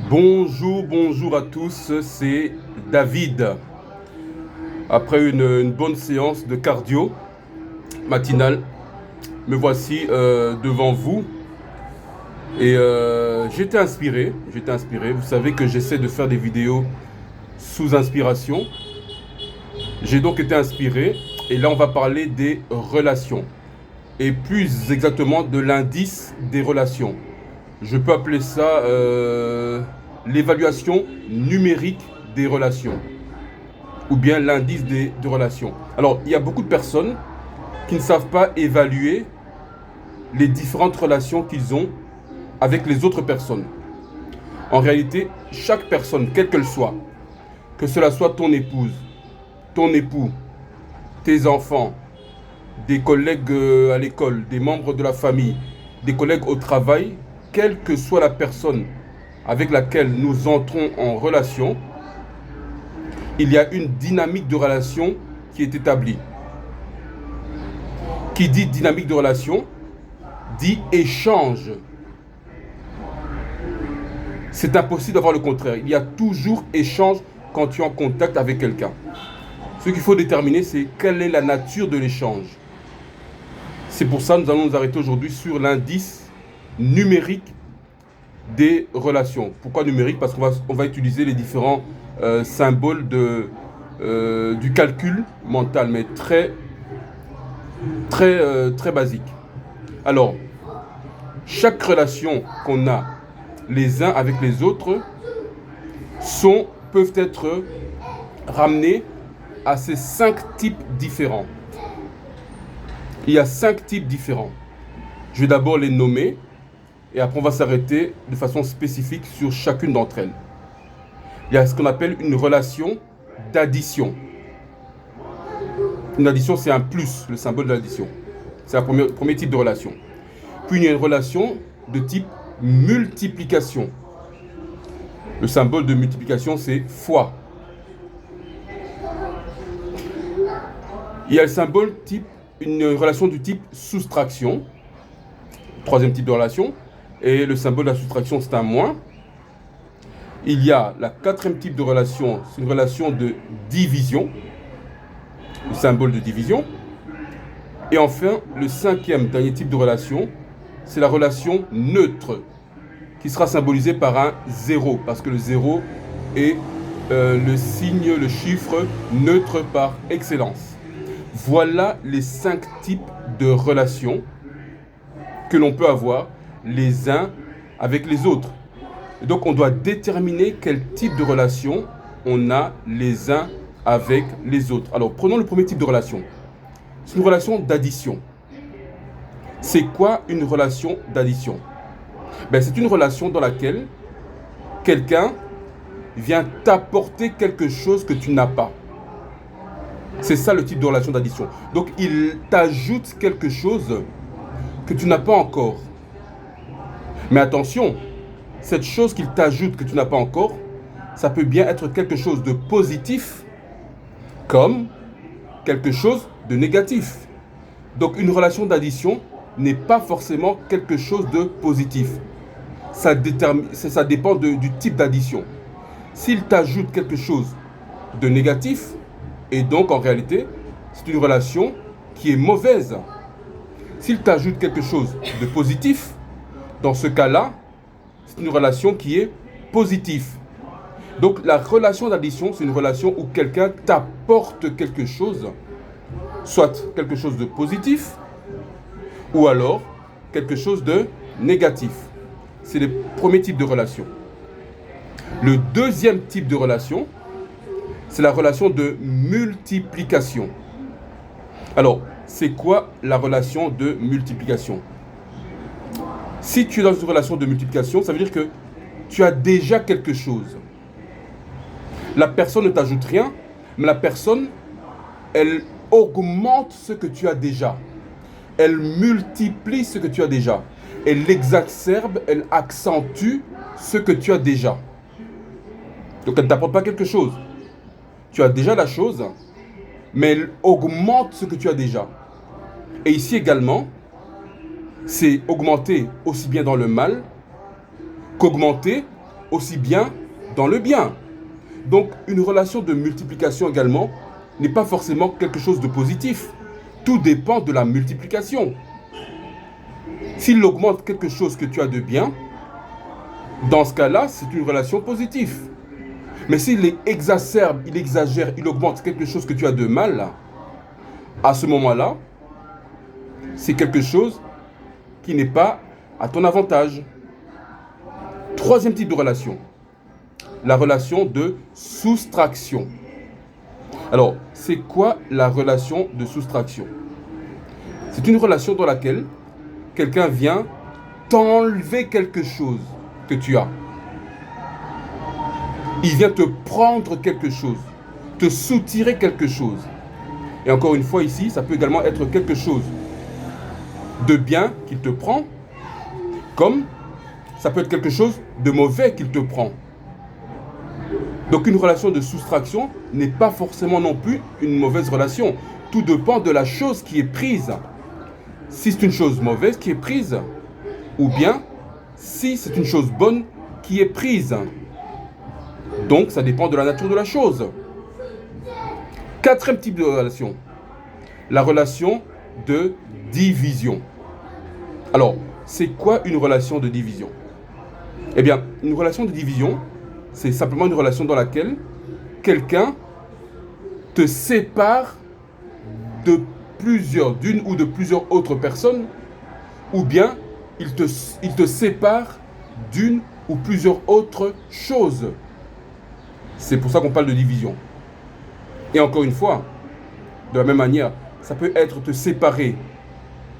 Bonjour à tous, c'est David. Après une bonne séance de cardio matinale, me voici devant vous et j'étais inspiré. Vous savez que j'essaie de faire des vidéos sous inspiration. J'ai donc été inspiré et là on va parler des relations et plus exactement de l'indice des relations. Je peux appeler ça l'évaluation numérique des relations ou bien l'indice des relations. Alors, il y a beaucoup de personnes qui ne savent pas évaluer les différentes relations qu'ils ont avec les autres personnes. En réalité, chaque personne, quelle qu'elle soit, que cela soit ton épouse, ton époux, tes enfants, des collègues à l'école, des membres de la famille, des collègues au travail, quelle que soit la personne avec laquelle nous entrons en relation, il y a une dynamique de relation qui est établie. Qui dit dynamique de relation, dit échange. C'est impossible d'avoir le contraire. Il y a toujours échange quand tu es en contact avec quelqu'un. Ce qu'il faut déterminer, c'est quelle est la nature de l'échange. C'est pour ça que nous allons nous arrêter aujourd'hui sur l'indice numérique des relations. Pourquoi numérique? Parce qu'on va utiliser les différents symboles du calcul mental, mais très basique. Alors, chaque relation qu'on a les uns avec les autres peuvent être ramenées à ces 5 types différents. Il y a 5 types différents. Je vais d'abord les nommer et après on va s'arrêter de façon spécifique sur chacune d'entre elles. Il y a ce qu'on appelle une relation d'addition. Une addition, c'est un plus, le symbole de l'addition. C'est le premier type de relation. Puis il y a une relation de type multiplication. Le symbole de multiplication, c'est fois. Il y a le symbole une relation du type soustraction. Troisième type de relation. Et le symbole de la soustraction, c'est un moins. Il y a la quatrième type de relation, c'est une relation de division. Le symbole de division. Et enfin, le cinquième, dernier type de relation, c'est la relation neutre, qui sera symbolisée par un 0, parce que le 0 est le signe, le chiffre neutre par excellence. Voilà les 5 types de relations que l'on peut avoir les uns avec les autres. Et donc on doit déterminer quel type de relation on a les uns avec les autres. Alors prenons le premier type de relation. C'est une relation d'addition. C'est quoi une relation d'addition? C'est une relation dans laquelle quelqu'un vient t'apporter quelque chose que tu n'as pas. C'est ça le type de relation d'addition. Donc il t'ajoute quelque chose que tu n'as pas encore. Mais attention, cette chose qu'il t'ajoute que tu n'as pas encore, ça peut bien être quelque chose de positif comme quelque chose de négatif. Donc une relation d'addition n'est pas forcément quelque chose de positif. Ça dépend du type d'addition. S'il t'ajoute quelque chose de négatif, et donc en réalité, c'est une relation qui est mauvaise. S'il t'ajoute quelque chose de positif, dans ce cas-là, c'est une relation qui est positive. Donc la relation d'addition, c'est une relation où quelqu'un t'apporte quelque chose, soit quelque chose de positif, ou alors quelque chose de négatif. C'est le premier type de relation. Le deuxième type de relation, c'est la relation de multiplication. Alors, c'est quoi la relation de multiplication? Si tu es dans une relation de multiplication, ça veut dire que tu as déjà quelque chose. La personne ne t'ajoute rien, mais la personne, elle augmente ce que tu as déjà. Elle multiplie ce que tu as déjà. Elle exacerbe, elle accentue ce que tu as déjà. Donc elle ne t'apporte pas quelque chose. Tu as déjà la chose, mais elle augmente ce que tu as déjà. Et ici également, c'est augmenter aussi bien dans le mal qu'augmenter aussi bien dans le bien. Donc, une relation de multiplication également n'est pas forcément quelque chose de positif. Tout dépend de la multiplication. S'il augmente quelque chose que tu as de bien, dans ce cas-là, c'est une relation positive. Mais s'il exacerbe, il exagère, il augmente quelque chose que tu as de mal, à ce moment-là, c'est quelque chose qui n'est pas à ton avantage. Troisième type de relation, la relation de soustraction. Alors, c'est quoi la relation de soustraction? C'est une relation dans laquelle quelqu'un vient t'enlever quelque chose que tu as. Il vient te prendre quelque chose, te soutirer quelque chose. Et encore une fois ici, ça peut également être quelque chose de bien qu'il te prend, comme ça peut être quelque chose de mauvais qu'il te prend. Donc une relation de soustraction n'est pas forcément non plus une mauvaise relation. Tout dépend de la chose qui est prise. Si c'est une chose mauvaise qui est prise, ou bien si c'est une chose bonne qui est prise. Donc ça dépend de la nature de la chose. Quatrième type de relation, la relation de division. Alors, c'est quoi une relation de division? Eh bien, une relation de division, c'est simplement une relation dans laquelle quelqu'un te sépare d'une ou de plusieurs autres personnes, ou bien il te sépare d'une ou plusieurs autres choses. C'est pour ça qu'on parle de division. Et encore une fois, de la même manière, ça peut être te séparer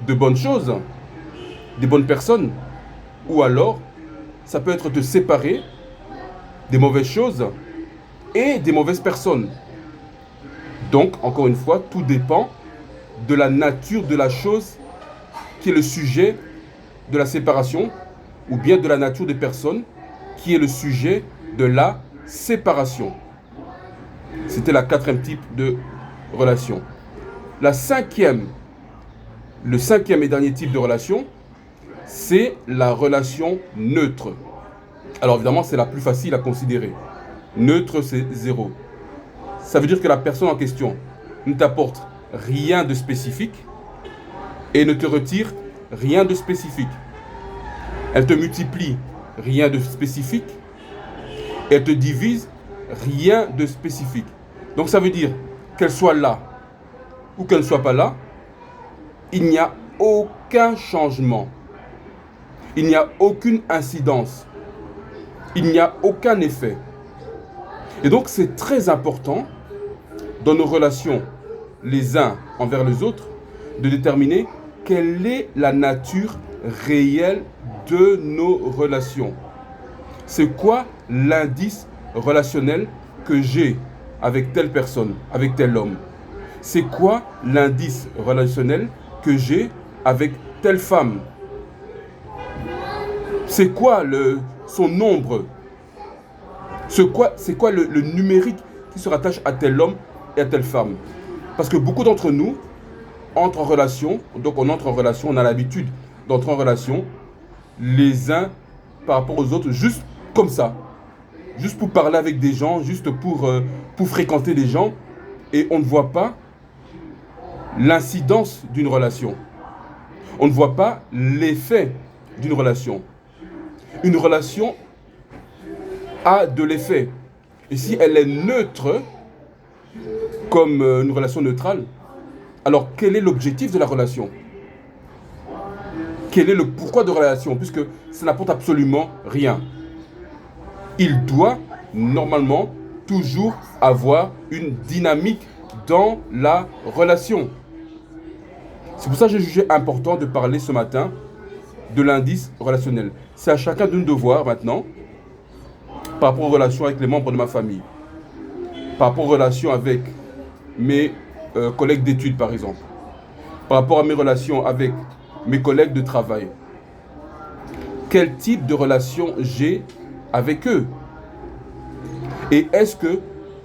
de bonnes choses, des bonnes personnes, ou alors ça peut être te séparer des mauvaises choses et des mauvaises personnes. Donc, encore une fois, tout dépend de la nature de la chose qui est le sujet de la séparation, ou bien de la nature des personnes qui est le sujet de la séparation. C'était la quatrième type de relation. Le cinquième et dernier type de relation, c'est la relation neutre. Alors évidemment, c'est la plus facile à considérer. Neutre, c'est 0. Ça veut dire que la personne en question ne t'apporte rien de spécifique et ne te retire rien de spécifique. Elle te multiplie rien de spécifique et elle te divise rien de spécifique. Donc ça veut dire qu'elle soit là ou qu'elle ne soit pas là, il n'y a aucun changement. Il n'y a aucune incidence. Il n'y a aucun effet. Et donc c'est très important dans nos relations les uns envers les autres de déterminer quelle est la nature réelle de nos relations. C'est quoi l'indice relationnel que j'ai avec telle personne, avec tel homme? C'est quoi l'indice relationnel que j'ai avec telle femme? C'est quoi son nombre? C'est quoi le numérique qui se rattache à tel homme et à telle femme? Parce que beaucoup d'entre nous entrent en relation, donc on entre en relation, on a l'habitude d'entrer en relation les uns par rapport aux autres, juste comme ça. Juste pour parler avec des gens, juste pour fréquenter des gens, et on ne voit pas l'incidence d'une relation. On ne voit pas l'effet d'une relation. Une relation a de l'effet. Et si elle est neutre, comme une relation neutrale, alors quel est l'objectif de la relation? Quel est le pourquoi de la relation? Puisque ça n'apporte absolument rien. Il doit normalement toujours avoir une dynamique dans la relation. C'est pour ça que j'ai jugé important de parler ce matin de l'indice relationnel. C'est à chacun de nous de voir maintenant, par rapport aux relations avec les membres de ma famille, par rapport aux relations avec mes collègues d'études par exemple, par rapport à mes relations avec mes collègues de travail. Quel type de relation j'ai avec eux? Et est-ce que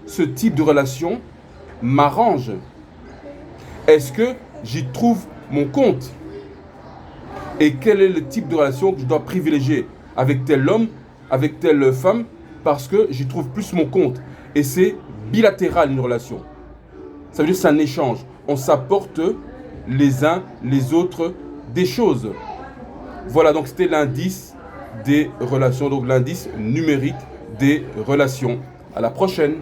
ce type de relation m'arrange? Est-ce que j'y trouve mon compte? Et quel est le type de relation que je dois privilégier avec tel homme, avec telle femme parce que j'y trouve plus mon compte. Et c'est bilatéral une relation. Ça veut dire que c'est un échange. On s'apporte les uns les autres des choses. Voilà, donc c'était l'indice des relations, donc l'indice numérique des relations. À la prochaine.